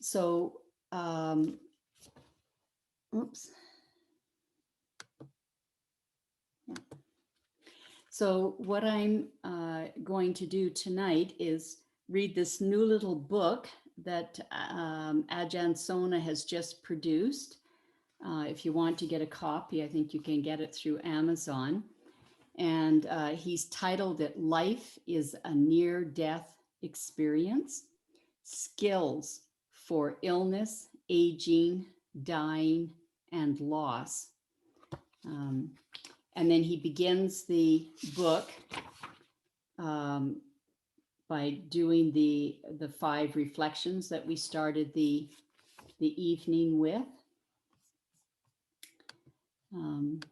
So, oops. So what I'm going to do tonight is read this new little book that Ajahn Sona has just produced. If you want to get a copy, I think you can get it through Amazon. And he's titled it Life is a Near-Death Experience, Skills for Illness, Aging, Dying, and Loss. And then he begins the book by doing the 5 reflections that we started the evening with. And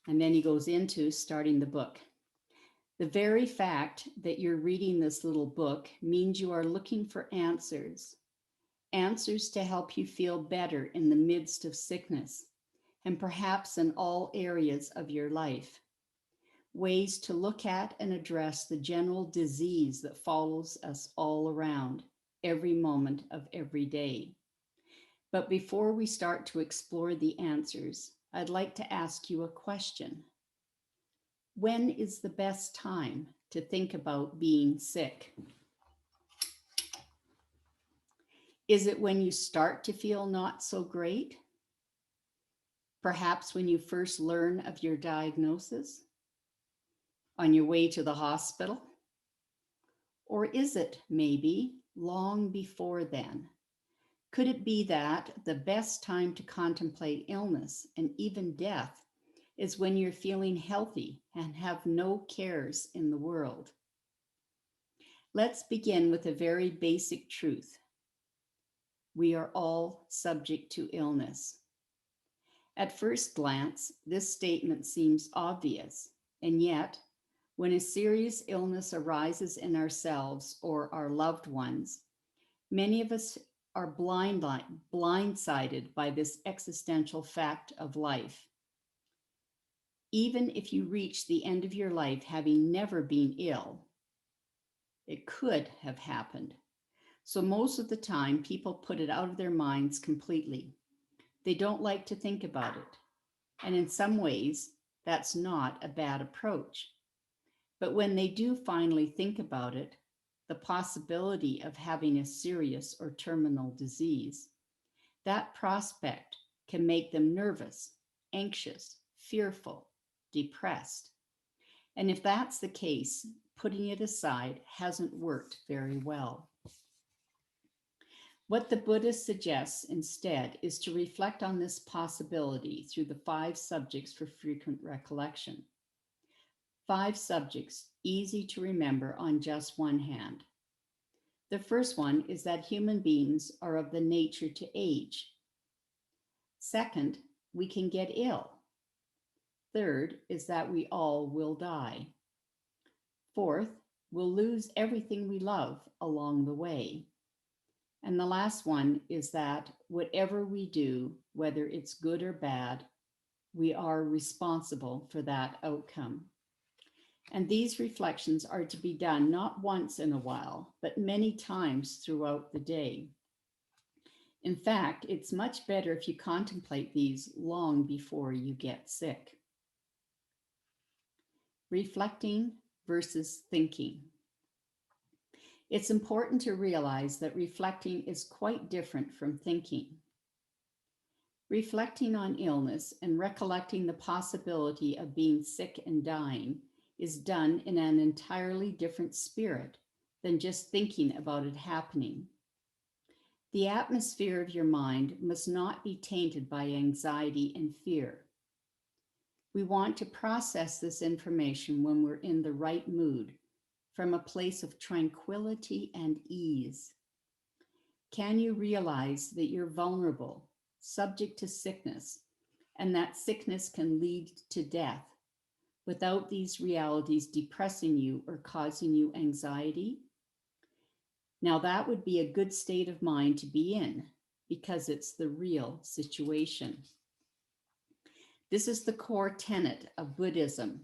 then he goes into starting the book. The very fact that you're reading this little book means you are looking for answers, answers to help you feel better in the midst of sickness, and perhaps in all areas of your life. Ways to look at and address the general disease that follows us all around, every moment of every day. But before we start to explore the answers, I'd like to ask you a question. When is the best time to think about being sick? Is it when you start to feel not so great? Perhaps when you first learn of your diagnosis? On your way to the hospital? Or is it maybe long before then? Could it be that the best time to contemplate illness and even death is when you're feeling healthy and have no cares in the world? Let's begin with a very basic truth. We are all subject to illness. At first glance, this statement seems obvious, and yet, when a serious illness arises in ourselves or our loved ones, many of us are blindsided by this existential fact of life. Even if you reach the end of your life having never been ill, it could have happened. So most of the time, people put it out of their minds completely. They don't like to think about it. And in some ways, that's not a bad approach. But when they do finally think about it, the possibility of having a serious or terminal disease, that prospect can make them nervous, anxious, fearful, depressed. And if that's the case, putting it aside hasn't worked very well. What the Buddha suggests instead is to reflect on this possibility through the 5 subjects for frequent recollection. 5 subjects, easy to remember on just one hand. The first one is that human beings are of the nature to age. Second, we can get ill. Third is that we all will die. Fourth, we'll lose everything we love along the way. And the last one is that whatever we do, whether it's good or bad, we are responsible for that outcome. And these reflections are to be done not once in a while, but many times throughout the day. In fact, it's much better if you contemplate these long before you get sick. Reflecting versus thinking. It's important to realize that reflecting is quite different from thinking. Reflecting on illness and recollecting the possibility of being sick and dying is done in an entirely different spirit than just thinking about it happening. The atmosphere of your mind must not be tainted by anxiety and fear. We want to process this information when we're in the right mood, from a place of tranquility and ease. Can you realize that you're vulnerable, subject to sickness, and that sickness can lead to death without these realities depressing you or causing you anxiety? Now that would be a good state of mind to be in because it's the real situation. This is the core tenet of Buddhism,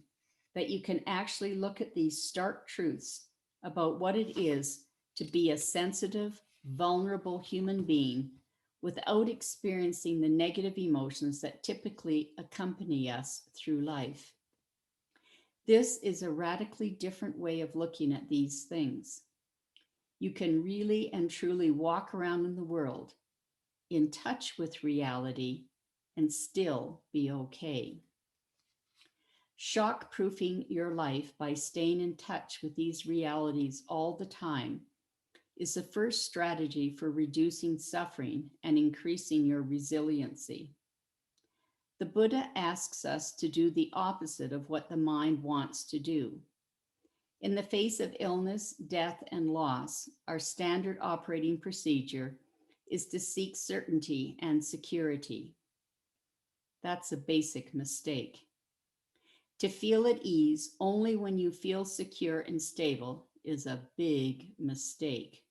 that you can actually look at these stark truths about what it is to be a sensitive, vulnerable human being without experiencing the negative emotions that typically accompany us through life. This is a radically different way of looking at these things. You can really and truly walk around in the world in touch with reality and still be okay. Shock proofing your life by staying in touch with these realities all the time is the first strategy for reducing suffering and increasing your resiliency. The Buddha asks us to do the opposite of what the mind wants to do. In the face of illness, death, and loss, our standard operating procedure is to seek certainty and security. That's a basic mistake. To feel at ease only when you feel secure and stable is a big mistake.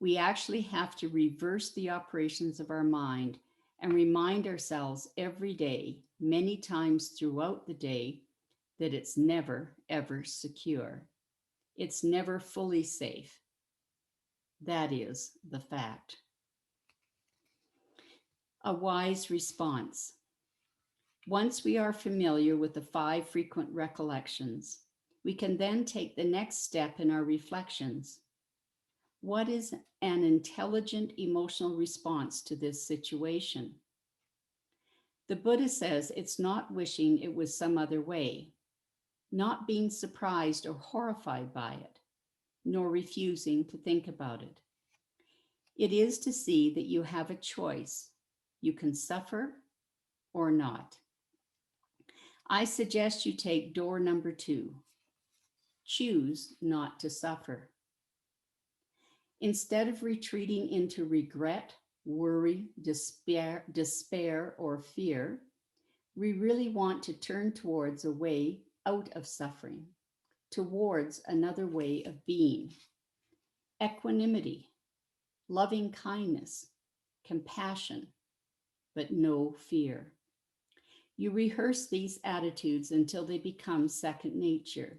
We actually have to reverse the operations of our mind and remind ourselves every day, many times throughout the day, that it's never, ever secure. It's never fully safe. That is the fact. A wise response. Once we are familiar with the 5 frequent recollections, we can then take the next step in our reflections. What is an intelligent emotional response to this situation? The Buddha says it's not wishing it was some other way, not being surprised or horrified by it, nor refusing to think about it. It is to see that you have a choice. You can suffer or not. I suggest you take door number 2. Choose not to suffer. Instead of retreating into regret, worry, despair, or fear, we really want to turn towards a way out of suffering, towards another way of being. Equanimity, loving kindness, compassion, but no fear. You rehearse these attitudes until they become second nature.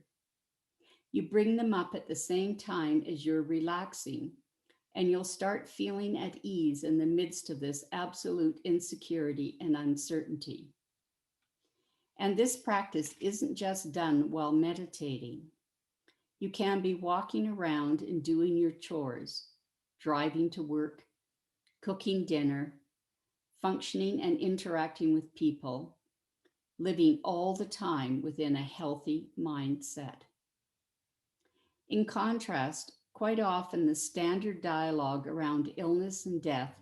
You bring them up at the same time as you're relaxing, and you'll start feeling at ease in the midst of this absolute insecurity and uncertainty. And this practice isn't just done while meditating. You can be walking around and doing your chores, driving to work, cooking dinner, functioning and interacting with people, living all the time within a healthy mindset. In contrast, quite often the standard dialogue around illness and death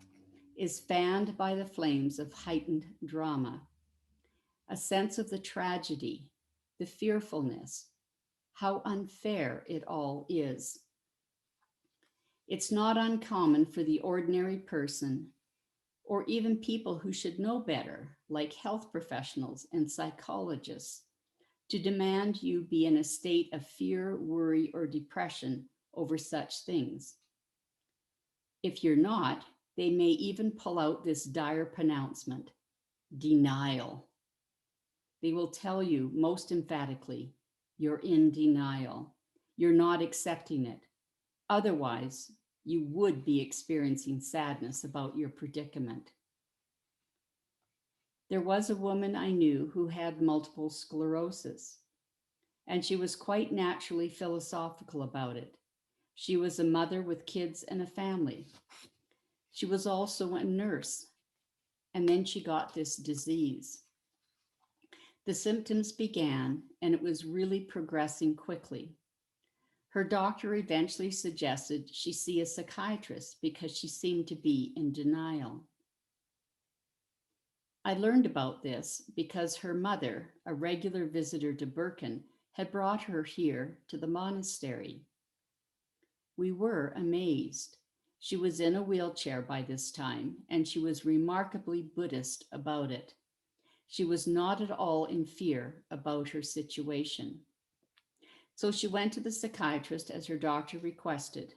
is fanned by the flames of heightened drama, a sense of the tragedy, the fearfulness, how unfair it all is. It's not uncommon for the ordinary person, or even people who should know better, like health professionals and psychologists, to demand you be in a state of fear, worry, or depression over such things. If you're not, they may even pull out this dire pronouncement: denial. They will tell you most emphatically, you're in denial. You're not accepting it. Otherwise, you would be experiencing sadness about your predicament. There was a woman I knew who had multiple sclerosis, and she was quite naturally philosophical about it. She was a mother with kids and a family. She was also a nurse, and then she got this disease. The symptoms began, and it was really progressing quickly. Her doctor eventually suggested she see a psychiatrist because she seemed to be in denial. I learned about this because her mother, a regular visitor to Birken, had brought her here to the monastery. We were amazed. She was in a wheelchair by this time, and she was remarkably Buddhist about it. She was not at all in fear about her situation. So she went to the psychiatrist as her doctor requested.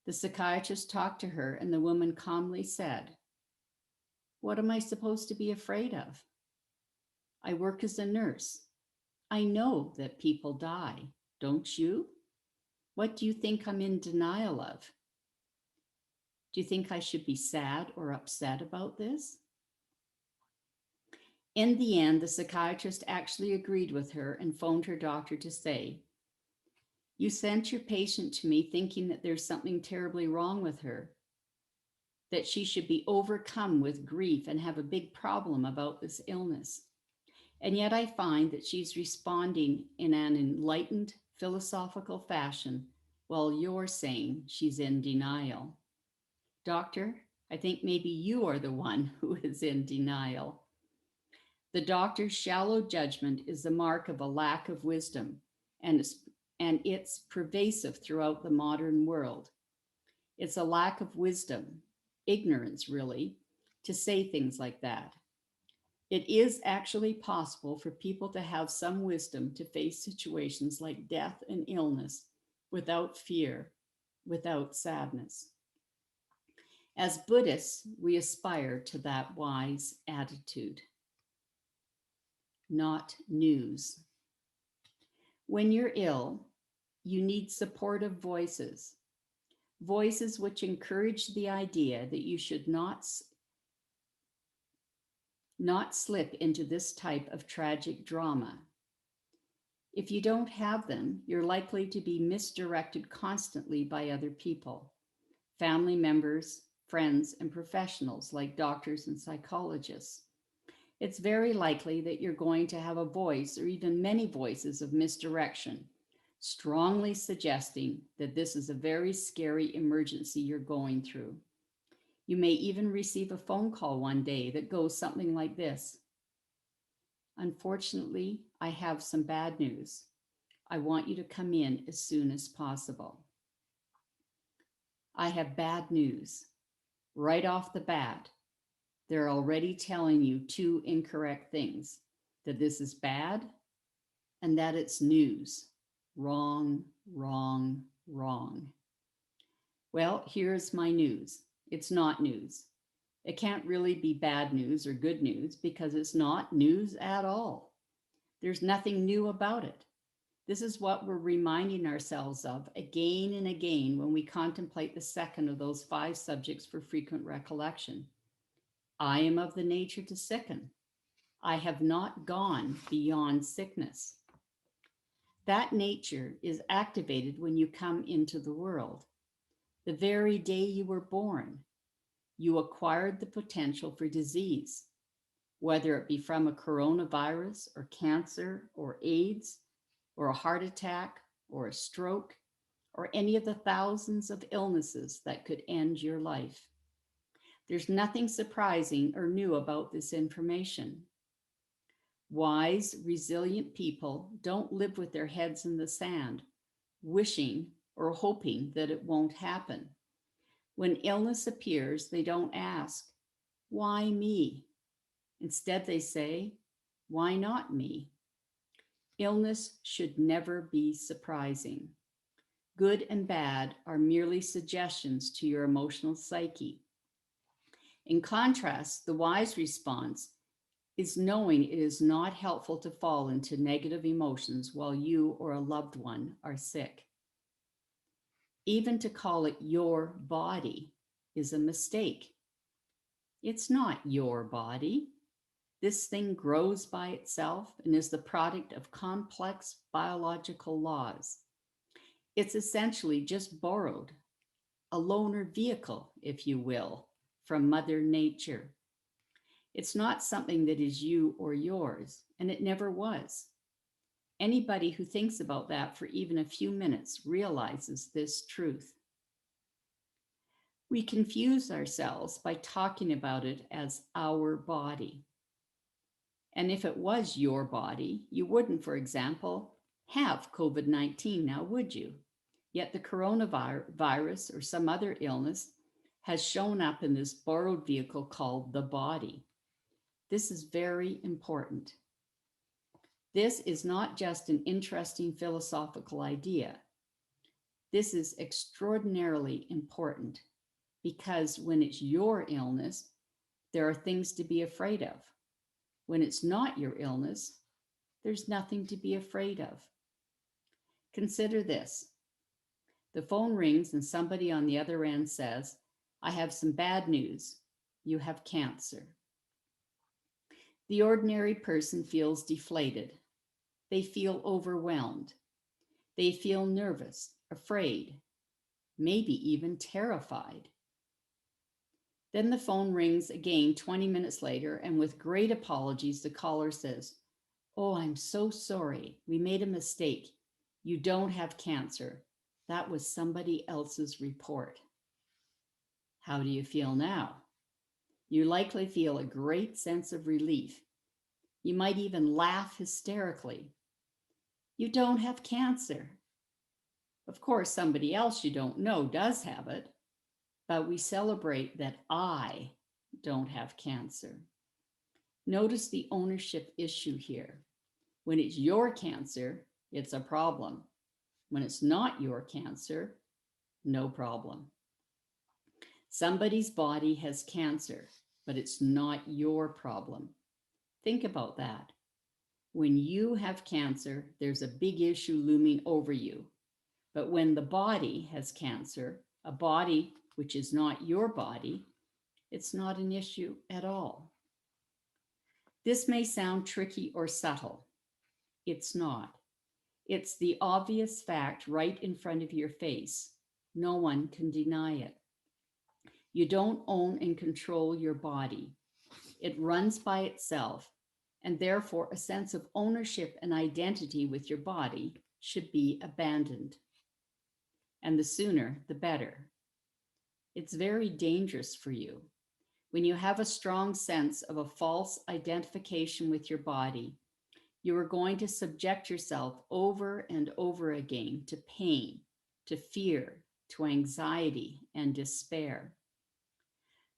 The psychiatrist talked to her, and the woman calmly said, "What am I supposed to be afraid of? I work as a nurse. I know that people die, don't you?" What do you think I'm in denial of? Do you think I should be sad or upset about this? In the end, the psychiatrist actually agreed with her and phoned her doctor to say, "You sent your patient to me thinking that there's something terribly wrong with her, that she should be overcome with grief and have a big problem about this illness. And yet I find that she's responding in an enlightened, philosophical fashion while you're saying she's in denial. Doctor, I think maybe you are the one who is in denial." The doctor's shallow judgment is the mark of a lack of wisdom, and it's pervasive throughout the modern world. It's a lack of wisdom, ignorance really, to say things like that. It is actually possible for people to have some wisdom to face situations like death and illness without fear, without sadness. As Buddhists, we aspire to that wise attitude. Not news. When you're ill, you need supportive voices, voices which encourage the idea that you should not slip into this type of tragic drama. If you don't have them, you're likely to be misdirected constantly by other people, family members, friends, and professionals like doctors and psychologists. It's very likely that you're going to have a voice or even many voices of misdirection, strongly suggesting that this is a very scary emergency you're going through. You may even receive a phone call one day that goes something like this: "Unfortunately, I have some bad news. I want you to come in as soon as possible." I have bad news. Right off the bat, they're already telling you two incorrect things: that this is bad and that it's news. Wrong, wrong, wrong. Well, here's my news. It's not news. It can't really be bad news or good news because it's not news at all. There's nothing new about it. This is what we're reminding ourselves of again and again when we contemplate the second of those 5 subjects for frequent recollection. I am of the nature to sicken. I have not gone beyond sickness. That nature is activated when you come into the world. The very day you were born, you acquired the potential for disease, whether it be from a coronavirus or cancer or AIDS or a heart attack or a stroke or any of the thousands of illnesses that could end your life. There's nothing surprising or new about this information. Wise, resilient people don't live with their heads in the sand, wishing or hoping that it won't happen. When illness appears, they don't ask, "Why me?" Instead, they say, "Why not me?" Illness should never be surprising. Good and bad are merely suggestions to your emotional psyche. In contrast, the wise response is knowing it is not helpful to fall into negative emotions while you or a loved one are sick. Even to call it your body is a mistake. It's not your body. This thing grows by itself and is the product of complex biological laws. It's essentially just borrowed, a loaner vehicle, if you will, from Mother Nature. It's not something that is you or yours, and it never was. Anybody who thinks about that for even a few minutes realizes this truth. We confuse ourselves by talking about it as our body. And if it was your body, you wouldn't, for example, have COVID-19 now, would you? Yet the coronavirus or some other illness has shown up in this borrowed vehicle called the body. This is very important. This is not just an interesting philosophical idea. This is extraordinarily important because when it's your illness, there are things to be afraid of. When it's not your illness, there's nothing to be afraid of. Consider this. The phone rings and somebody on the other end says, I have some bad news. You have cancer. The ordinary person feels deflated. They feel overwhelmed. They feel nervous, afraid, maybe even terrified. Then the phone rings again 20 minutes later, and with great apologies, the caller says, Oh, I'm so sorry. We made a mistake. You don't have cancer. That was somebody else's report. How do you feel now? You likely feel a great sense of relief. You might even laugh hysterically. You don't have cancer. Of course, somebody else you don't know does have it, but we celebrate that I don't have cancer. Notice the ownership issue here. When it's your cancer, it's a problem. When it's not your cancer, no problem. Somebody's body has cancer, but it's not your problem. Think about that. When you have cancer, there's a big issue looming over you. But when the body has cancer, a body which is not your body, it's not an issue at all. This may sound tricky or subtle. It's not. It's the obvious fact right in front of your face. No one can deny it. You don't own and control your body. It runs by itself, and therefore a sense of ownership and identity with your body should be abandoned. And the sooner, the better. It's very dangerous for you. When you have a strong sense of a false identification with your body, you are going to subject yourself over and over again to pain, to fear, to anxiety, and despair.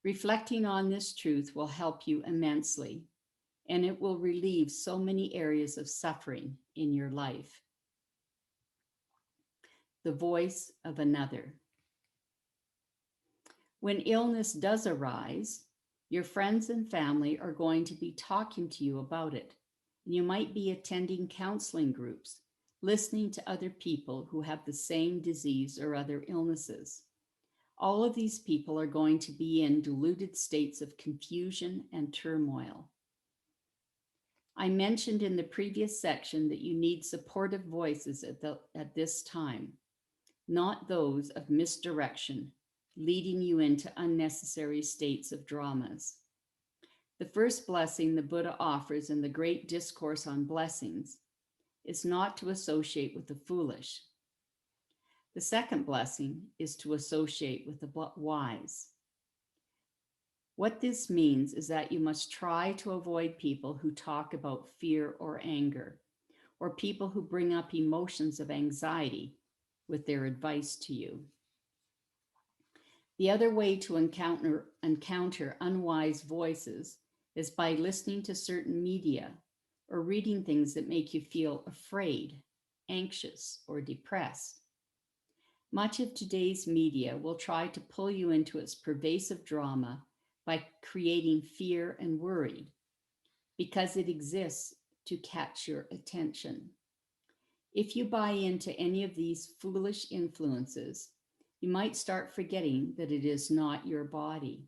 Reflecting on this truth will help you immensely, and it will relieve so many areas of suffering in your life. The voice of another. When illness does arise, your friends and family are going to be talking to you about it. You might be attending counseling groups, listening to other people who have the same disease or other illnesses. All of these people are going to be in diluted states of confusion and turmoil. I mentioned in the previous section that you need supportive voices at this time, not those of misdirection, leading you into unnecessary states of dramas. The first blessing the Buddha offers in the Great Discourse on Blessings is not to associate with the foolish. The second blessing is to associate with the wise. What this means is that you must try to avoid people who talk about fear or anger, or people who bring up emotions of anxiety with their advice to you. The other way to encounter unwise voices is by listening to certain media or reading things that make you feel afraid, anxious, or depressed. Much of today's media will try to pull you into its pervasive drama by creating fear and worry, because it exists to catch your attention. If you buy into any of these foolish influences, you might start forgetting that it is not your body.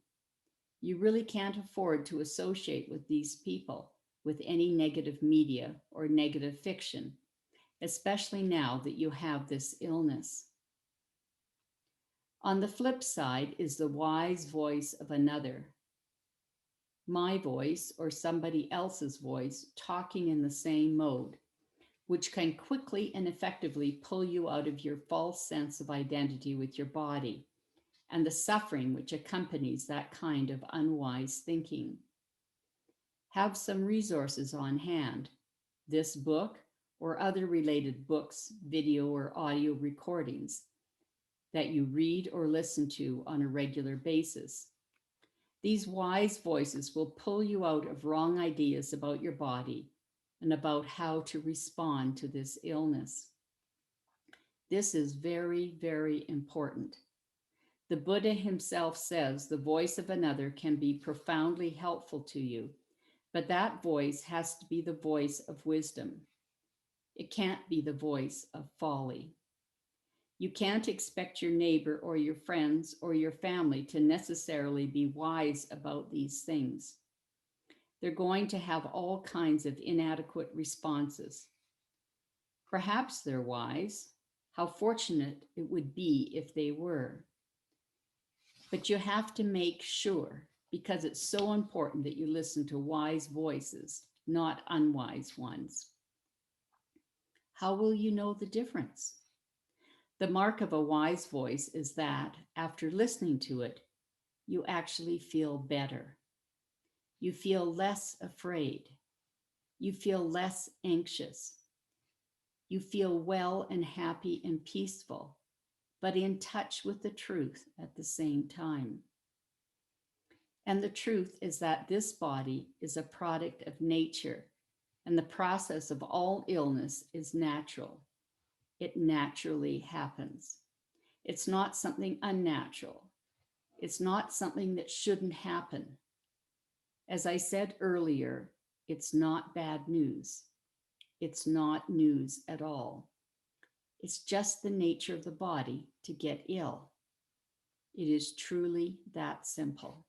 You really can't afford to associate with these people with any negative media or negative fiction, especially now that you have this illness. On the flip side is the wise voice of another. My voice or somebody else's voice talking in the same mode, which can quickly and effectively pull you out of your false sense of identity with your body and the suffering which accompanies that kind of unwise thinking. Have some resources on hand, this book or other related books, video or audio recordings that you read or listen to on a regular basis. These wise voices will pull you out of wrong ideas about your body and about how to respond to this illness. This is very, very important. The Buddha himself says the voice of another can be profoundly helpful to you, but that voice has to be the voice of wisdom. It can't be the voice of folly. You can't expect your neighbor or your friends or your family to necessarily be wise about these things. They're going to have all kinds of inadequate responses. Perhaps they're wise. How fortunate it would be if they were. But you have to make sure, because it's so important that you listen to wise voices, not unwise ones. How will you know the difference? The mark of a wise voice is that after listening to it, you actually feel better. You feel less afraid. You feel less anxious. You feel well and happy and peaceful, but in touch with the truth at the same time. And the truth is that this body is a product of nature, and the process of all illness is natural. It naturally happens. It's not something unnatural. It's not something that shouldn't happen. As I said earlier, it's not bad news. It's not news at all. It's just the nature of the body to get ill. It is truly that simple.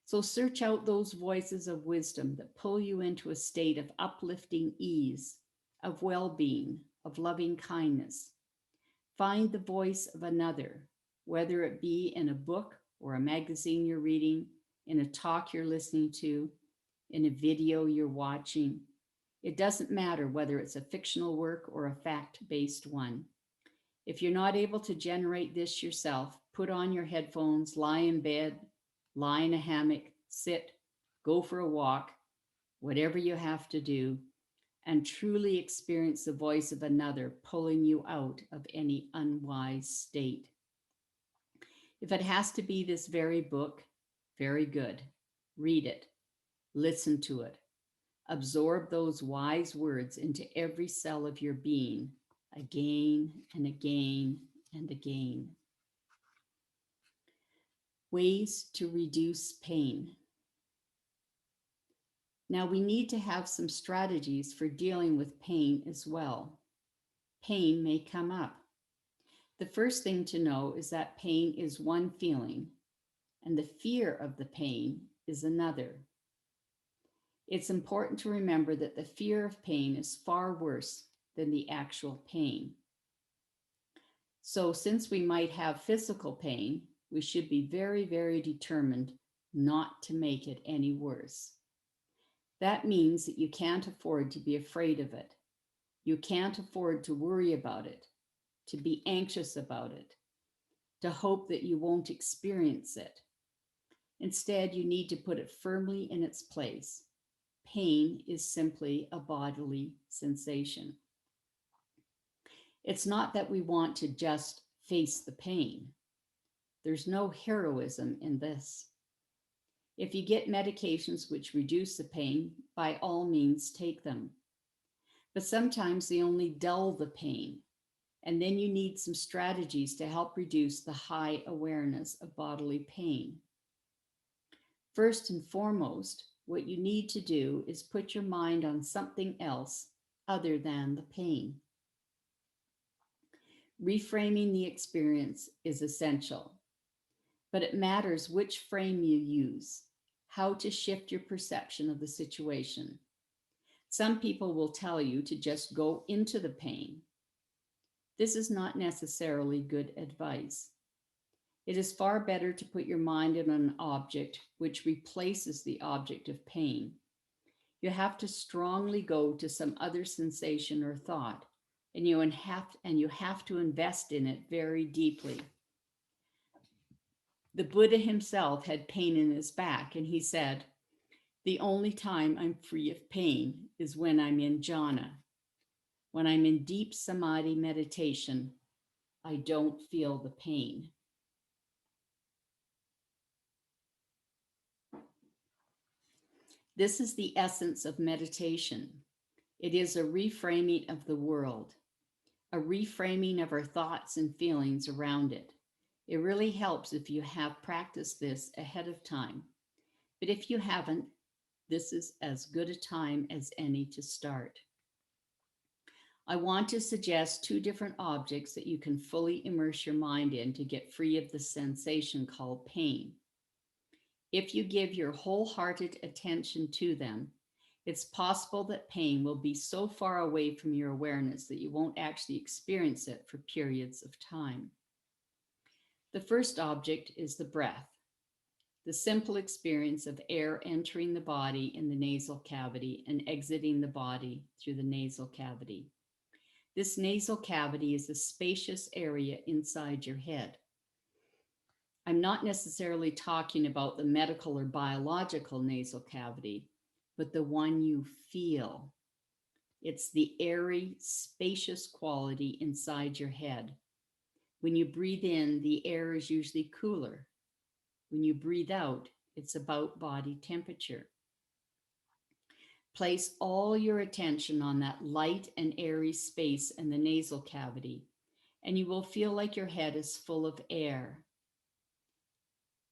So search out those voices of wisdom that pull you into a state of uplifting ease, of well-being, of loving kindness. Find the voice of another, whether it be in a book or a magazine you're reading, in a talk you're listening to, in a video you're watching. It doesn't matter whether it's a fictional work or a fact-based one. If you're not able to generate this yourself, put on your headphones, lie in bed, lie in a hammock, sit, go for a walk, whatever you have to do, and truly experience the voice of another pulling you out of any unwise state. If it has to be this very book, very good. Read it, listen to it, absorb those wise words into every cell of your being again and again and again. Ways to reduce pain. Now, we need to have some strategies for dealing with pain as well. Pain may come up. The first thing to know is that pain is one feeling, and the fear of the pain is another. It's important to remember that the fear of pain is far worse than the actual pain. So, since we might have physical pain, we should be very, very determined not to make it any worse. That means that you can't afford to be afraid of it. You can't afford to worry about it, to be anxious about it, to hope that you won't experience it. Instead, you need to put it firmly in its place. Pain is simply a bodily sensation. It's not that we want to just face the pain. There's no heroism in this. If you get medications which reduce the pain, by all means take them. But sometimes they only dull the pain, and then you need some strategies to help reduce the high awareness of bodily pain. First and foremost, what you need to do is put your mind on something else other than the pain. Reframing the experience is essential, but it matters which frame you use, how to shift your perception of the situation. Some people will tell you to just go into the pain. This is not necessarily good advice. It is far better to put your mind on an object which replaces the object of pain. You have to strongly go to some other sensation or thought, and you have to invest in it very deeply. The Buddha himself had pain in his back, and he said, "The only time I'm free of pain is when I'm in jhana. When I'm in deep samadhi meditation, I don't feel the pain." This is the essence of meditation. It is a reframing of the world, a reframing of our thoughts and feelings around it. It really helps if you have practiced this ahead of time. But if you haven't, this is as good a time as any to start. I want to suggest two different objects that you can fully immerse your mind in to get free of the sensation called pain. If you give your wholehearted attention to them, it's possible that pain will be so far away from your awareness that you won't actually experience it for periods of time. The first object is the breath, the simple experience of air entering the body in the nasal cavity and exiting the body through the nasal cavity. This nasal cavity is a spacious area inside your head. I'm not necessarily talking about the medical or biological nasal cavity, but the one you feel. It's the airy, spacious quality inside your head. When you breathe in, the air is usually cooler. When you breathe out, it's about body temperature. Place all your attention on that light and airy space in the nasal cavity, and you will feel like your head is full of air.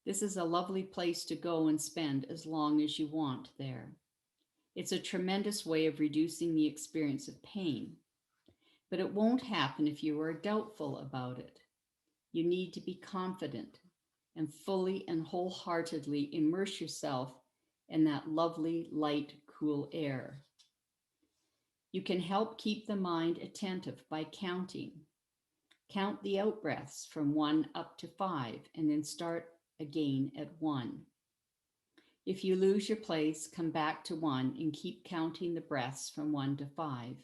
This is a lovely place to go and spend as long as you want there. It's a tremendous way of reducing the experience of pain, but it won't happen if you are doubtful about it. You need to be confident and fully and wholeheartedly immerse yourself in that lovely, light, cool air. You can help keep the mind attentive by counting. Count the out breaths from 1 up to 5 and then start again at 1. If you lose your place, come back to 1 and keep counting the breaths from 1 to 5.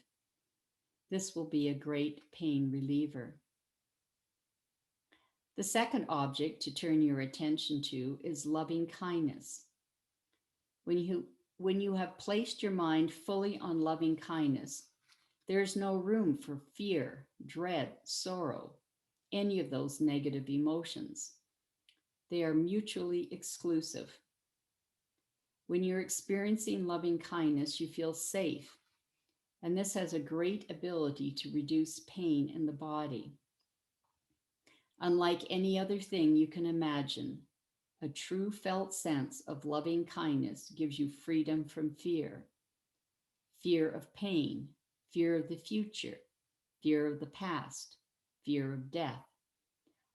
This will be a great pain reliever. The second object to turn your attention to is loving kindness. When you have placed your mind fully on loving kindness, there's no room for fear, dread, sorrow, any of those negative emotions. They are mutually exclusive. When you're experiencing loving kindness, you feel safe, and this has a great ability to reduce pain in the body. Unlike any other thing you can imagine, a true felt sense of loving kindness gives you freedom from fear. Fear of pain, fear of the future, fear of the past, fear of death.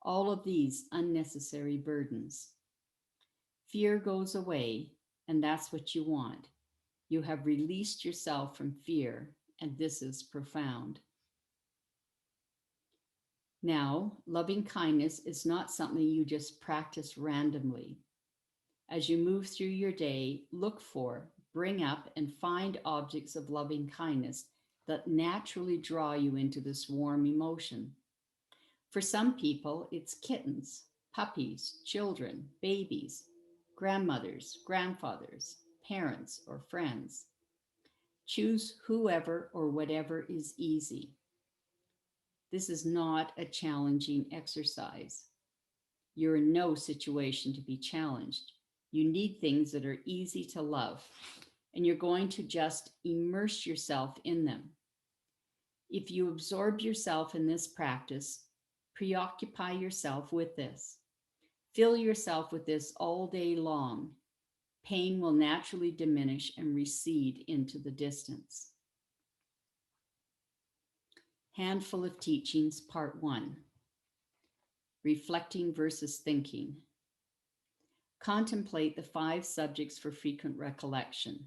All of these unnecessary burdens. Fear goes away, and that's what you want. You have released yourself from fear, and this is profound. Now, loving kindness is not something you just practice randomly. As you move through your day, look for, bring up, and find objects of loving kindness that naturally draw you into this warm emotion. For some people, it's kittens, puppies, children, babies, grandmothers, grandfathers, parents, or friends. Choose whoever or whatever is easy. This is not a challenging exercise. You're in no situation to be challenged. You need things that are easy to love, and you're going to just immerse yourself in them. If you absorb yourself in this practice, preoccupy yourself with this. Fill yourself with this all day long. Pain will naturally diminish and recede into the distance. Handful of Teachings, Part 1. Reflecting versus thinking. Contemplate the 5 subjects for frequent recollection.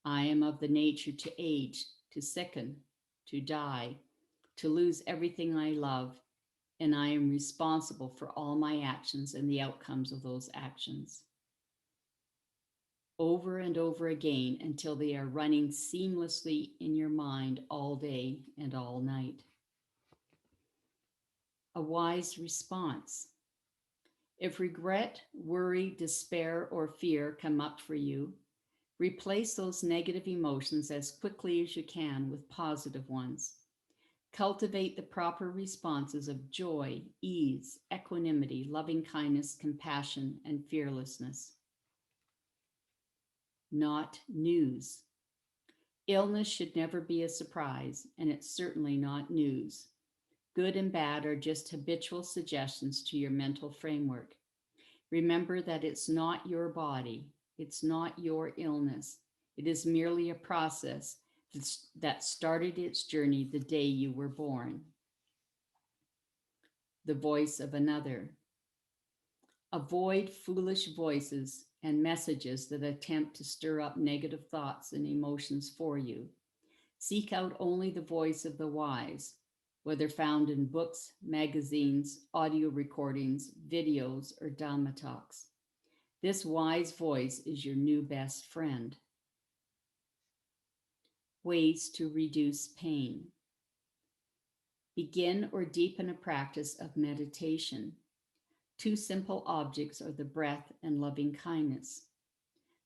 I am of the nature to age, to sicken, to die, to lose everything I love, and I am responsible for all my actions and the outcomes of those actions. Over and over again until they are running seamlessly in your mind all day and all night. A wise response. If regret, worry, despair, or fear come up for you, replace those negative emotions as quickly as you can with positive ones. Cultivate the proper responses of joy, ease, equanimity, loving kindness, compassion, and fearlessness. Not news. Illness should never be a surprise, and it's certainly not news. Good and bad are just habitual suggestions to your mental framework. Remember that it's not your body, it's not your illness. It is merely a process that started its journey the day you were born. The voice of another. Avoid foolish voices and messages that attempt to stir up negative thoughts and emotions for you. Seek out only the voice of the wise, whether found in books, magazines, audio recordings, videos, or Dhamma talks. This wise voice is your new best friend. Ways to reduce pain. Begin or deepen a practice of meditation. Two simple objects are the breath and loving kindness.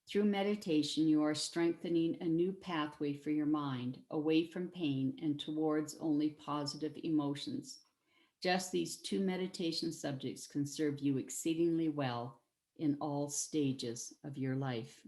Through meditation, you are strengthening a new pathway for your mind, away from pain and towards only positive emotions. Just these two meditation subjects can serve you exceedingly well in all stages of your life.